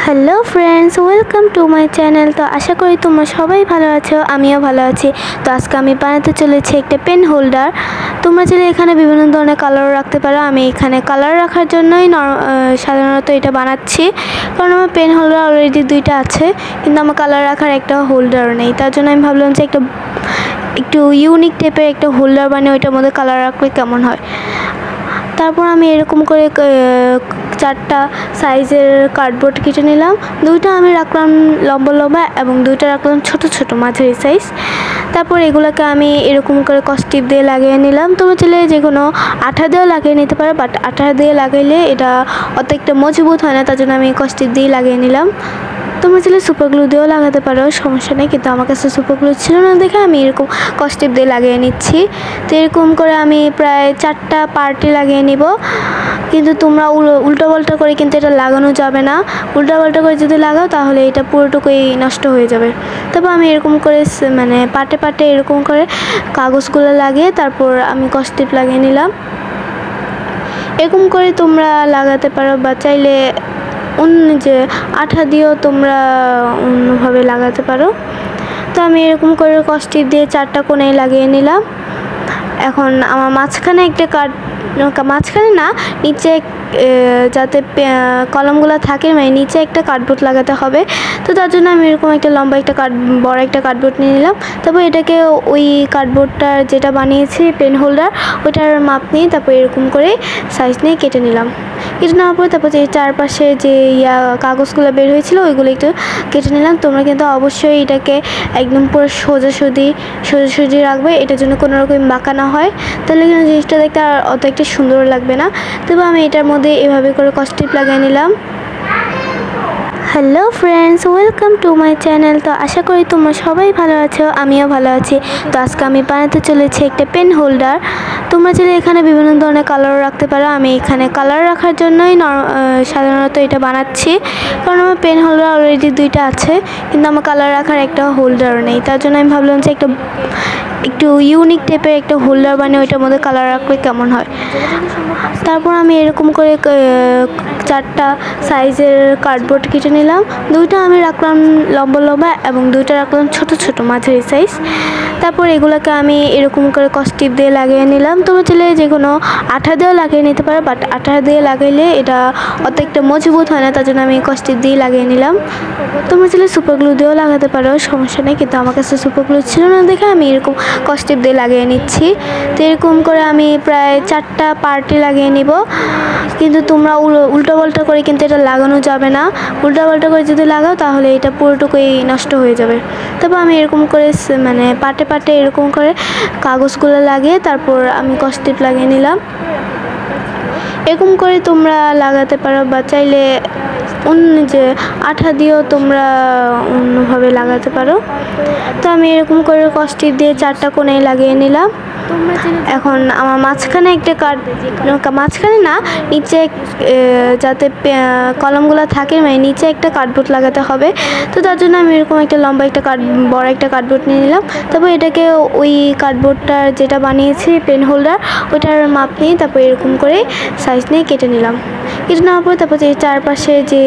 Hello friends, welcome to my channel. তো আশা করি তোমরা সবাই ভালো আছো, আমিও ভালো আছি। তো আজকে আমি বানাতে চলেছি একটা পেন হোল্ডার। তোমরা চাইলে এখানে বিভিন্ন ধরনের কালারও রাখতে পারো। আমি এখানে কালার রাখার জন্যই সাধারণত এটা বানাচ্ছি, কারণ আমার পেন হোল্ডার অলরেডি দুইটা আছে, কিন্তু আমার কালার রাখার একটা হোল্ডারও নেই। তার জন্য আমি ভাবলাম যে একটু ইউনিক টাইপের একটা হোল্ডার বানিয়ে ওইটার মধ্যে কালার রাখলে কেমন হয়। তারপর আমি এরকম করে চারটা সাইজের কার্ডবোর্ড কেটে নিলাম। দুইটা আমি রাখলাম লম্বা লম্বা এবং দুইটা রাখলাম ছোট ছোট মাঝারি সাইজ। তারপর এগুলোকে আমি এরকম করে কস্টিপ দিয়ে লাগিয়ে নিলাম। তোমরা চাইলে যে কোনো আঠা দিয়েও লাগিয়ে নিতে পারো, বাট আঠা দিয়ে লাগাইলে এটা অত একটা মজবুত হয় না, তার জন্য আমি কস্টিপ দিয়ে লাগিয়ে নিলাম। তোমরা চাইলে সুপার গ্লু দিয়েও লাগাতে পারো, সমস্যা নেই, কিন্তু আমার কাছে সুপার গ্লু ছিল না দেখে আমি এরকম কস্টিপ দিয়ে লাগিয়ে নিচ্ছি। তো এরকম করে আমি প্রায় 4টা পার্টে লাগিয়ে নিব। কিন্তু তোমরা উল্টো পাল্টা করে কিন্তু এটা লাগানো যাবে না। উল্টো পাল্টা করে যদি লাগাও তাহলে এটা পুরোটুকুই নষ্ট হয়ে যাবে। তারপর আমি এরকম করে পাটে পাটে এরকম করে কাগজগুলো লাগিয়ে তারপর আমি কস্টিপ লাগিয়ে নিলাম। এরকম করে তোমরা লাগাতে পারো, বা চাইলে যে আঠা দিয়েও তোমরা অন্যভাবে লাগাতে পারো। তো আমি এরকম করে কস্টিপ দিয়ে 4টা কোণায় লাগিয়ে নিলাম। এখন আমার মাঝখানে একটা মাঝখানে না, নিচে যাতে কলমগুলো থাকে, মানে নিচে একটা কার্ডবোর্ড লাগাতে হবে। তো তার জন্য আমি এরকম একটা লম্বা বড় একটা কার্ডবোর্ড নিয়ে নিলাম। তারপর এটাকে ওই কার্ডবোর্ডটার যেটা বানিয়েছি পেন হোল্ডার, ওইটার মাপ নিয়ে তারপর এরকম করে সাইজ নিয়ে কেটে নিলাম। কেটে নেওয়ার পর তারপর এই চারপাশে যে কাগজগুলো বের হয়েছিল ওইগুলো একটু কেটে নিলাম। তোমরা কিন্তু অবশ্যই এটাকে একদম পুরো সোজাসুজি রাখবে, এটার জন্য কোনো রকম বাঁকা না হয়, তাহলে কিন্তু জিনিসটা দেখতে আর অত একটা সুন্দর লাগবে না। তবে আমি এটার মধ্যে এভাবে করে কস্টিপ লাগিয়ে নিলাম। Hello friends, welcome to my channel. তো আশা করি তোমরা সবাই ভালো আছো, আমিও ভালো আছি। তো আজকে আমি বানাতে চলেছি একটা পেন হোল্ডার। তোমরা চাইলে এখানে বিভিন্ন ধরনের কালারও রাখতে পারো। আমি এখানে কালার রাখার জন্যই সাধারণত এটা বানাচ্ছি, কারণ আমার পেন হোল্ডার অলরেডি দুইটা আছে, কিন্তু আমার কালার রাখার একটা হোল্ডারও নেই। তার জন্য আমি ভাবলাম যে একটু ইউনিক টাইপের একটা হোল্ডার বানিয়ে ওইটার মধ্যে কালার রাখলে কেমন হয়। তারপর আমি এরকম করে 4টা সাইজের কার্ডবোর্ড কেটে নিলাম। দুইটা আমি রাখলাম লম্বা লম্বা এবং দুইটা রাখলাম ছোট ছোট মাঝারি সাইজ। তারপর এগুলোকে আমি এরকম করে কস্টিপ দিয়ে লাগিয়ে নিলাম। তোমরা চাইলে যে কোনো আঠা দিয়েও লাগিয়ে নিতে পারো, বাট আঠা দিয়ে লাগাইলে এটা অত একটা মজবুত হয় না, তার জন্য আমি কস্টিপ দিয়ে লাগিয়ে নিলাম। তোমরা চাইলে সুপার গ্লু দিয়েও লাগাতে পারো, সমস্যা নেই, কিন্তু আমার কাছে সুপার গ্লু ছিল না দেখে আমি এরকম কস্টিপ দিয়ে লাগিয়ে নিচ্ছি। তো এরকম করে আমি প্রায় 4টা পার্টে লাগিয়ে নিব। কিন্তু তোমরা উল্টো পাল্টা করে কিন্তু এটা লাগানো যাবে না। উল্টো পাল্টা করে যদি লাগাও তাহলে এটা পুরোটুকুই নষ্ট হয়ে যাবে। তারপর আমি এরকম করে পাটে পাটে এরকম করে কাগজগুলো লাগিয়ে তারপর আমি কস্টিপ লাগিয়ে নিলাম। এরকম করে তোমরা লাগাতে পারো, বা চাইলে যে আঠা দিয়েও তোমরা অন্যভাবে লাগাতে পারো। তো আমি এরকম করে কস্টিপ দিয়ে 4টা কোণায় লাগিয়ে নিলাম। এখন আমার মাঝখানে মাঝখানে না, নিচে যাতে কলমগুলো থাকে, মানে নিচে একটা কার্ডবোর্ড লাগাতে হবে। তো তার জন্য আমি এরকম একটা লম্বা বড় একটা কার্ডবোর্ড নিয়ে নিলাম। তারপর এটাকে ওই কার্ডবোর্ডটার যেটা বানিয়েছি পেন হোল্ডার, ওইটার মাপ নিয়ে তারপর এরকম করে সাইজ নিয়ে কেটে নিলাম। কেটে নেওয়ার পর তারপর এই চারপাশে যে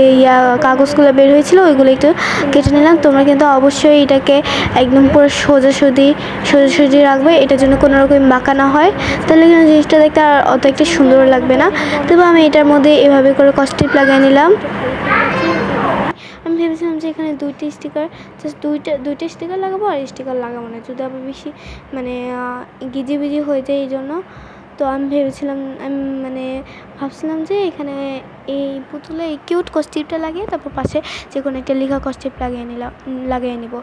কাগজগুলো বের হয়েছিল ওইগুলো একটু কেটে নিলাম। তোমরা কিন্তু অবশ্যই এটাকে একদম পুরো সোজাসুজি রাখবে, এটার জন্য কোনো রকম বাঁকা না হয়, তাহলে কিন্তু জিনিসটা দেখতে আর অত একটা সুন্দর লাগবে না। তবে আমি এটার মধ্যে এভাবে করে কস্টিপ লাগিয়ে নিলাম। আমি ভেবেছিলাম যে এখানে জাস্ট দুইটা স্টিকার লাগাবো, আর স্টিকার লাগাবো না, যদি আবার বেশি গিজিবিজি হয়ে যায় এই জন্য। তো আমি ভাবছিলাম যে এখানে এই পুতুলে এই কিউট কস্টিপটা লাগিয়ে তারপর পাশে যে কোনো একটা লেখা কস্টিপ লাগিয়ে নিব।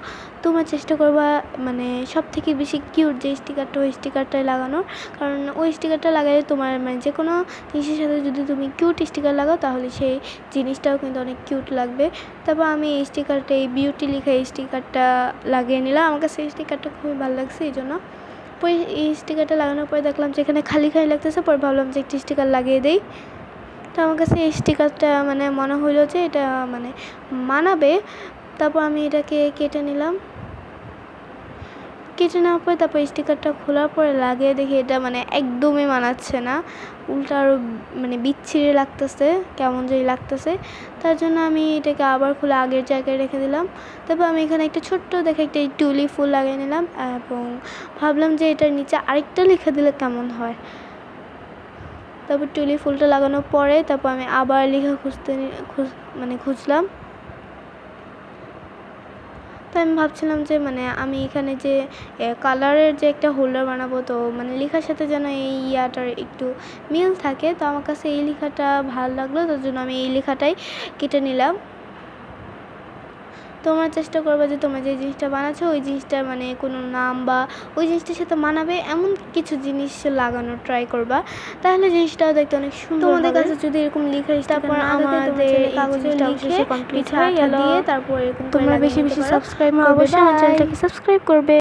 তোমরা চেষ্টা করবা সব থেকে বেশি কিউট যে স্টিকারটা, ওই স্টিকারটাই লাগানোর, কারণ ওই স্টিকারটা লাগালে তোমার যে কোনো জিনিসের সাথে যদি তুমি কিউট স্টিকার লাগাও তাহলে সেই জিনিসটাও কিন্তু অনেক কিউট লাগবে। তারপর আমি এই স্টিকারটা, এই বিউটি লেখা এই স্টিকারটা লাগিয়ে নিলাম। আমার কাছে এই স্টিকারটা খুবই ভালো লাগছে, এই জন্য পরে এই স্টিকারটা লাগানোর পরে দেখলাম যে এখানে খালি লাগতেছে, পরে ভাবলাম যে একটি স্টিকার লাগিয়ে দেই। তো আমার কাছে এই স্টিকারটা মনে হইলো যে এটা মানাবে। তারপর আমি এটাকে কেটে নিলাম। কেটে নেওয়ার পরে তারপর স্টিকারটা খোলার পরে লাগিয়ে দেখি এটা মানে একদমই মানাচ্ছে না, উল্টা আরও মানে বিচ্ছিরি লাগতেছে, কেমন যেই লাগতেছে। তার জন্য আমি এটাকে আবার খুলে আগের জায়গায় রেখে দিলাম। তারপর আমি এখানে একটা ছোট্ট দেখে একটা টিউলিপ ফুল লাগিয়ে নিলাম এবং ভাবলাম যে এটার নিচে আরেকটা লিখে দিলে কেমন হয়। তারপর টিউলিপ ফুলটা লাগানোর পরে তারপর আমি আবার লেখা খুঁজলাম। তো আমি ভাবছিলাম যে মানে আমি এখানে যে কালারের যে একটা হোল্ডার বানাবো, তো মানে লেখার সাথে যেন এই ইয়াটার একটু মিল থাকে। তো আমার কাছে এই লেখাটা ভালো লাগলো, তার জন্য আমি এই লেখাটাই কেটে নিলাম। তোমরা চেষ্টা করবে যে তোমরা যে জিনিসটা বানাচ্ছো ওই জিনিসটা মানে কোনো নাম বা ওই জিনিসটার সাথে মানাবে এমন কিছু জিনিস লাগানোর ট্রাই করবা, তাহলে জিনিসটাও দেখতে অনেক সুন্দর। তোমাদের কাছে যদি এরকম লিখে তারপর আমাদের কাগজে লিখে কমপ্লিট হয়ে গেল। তারপর এরকম তোমরা বেশি বেশি সাবস্ক্রাইব করবে, আমার চ্যানেলটাকে সাবস্ক্রাইব করবে।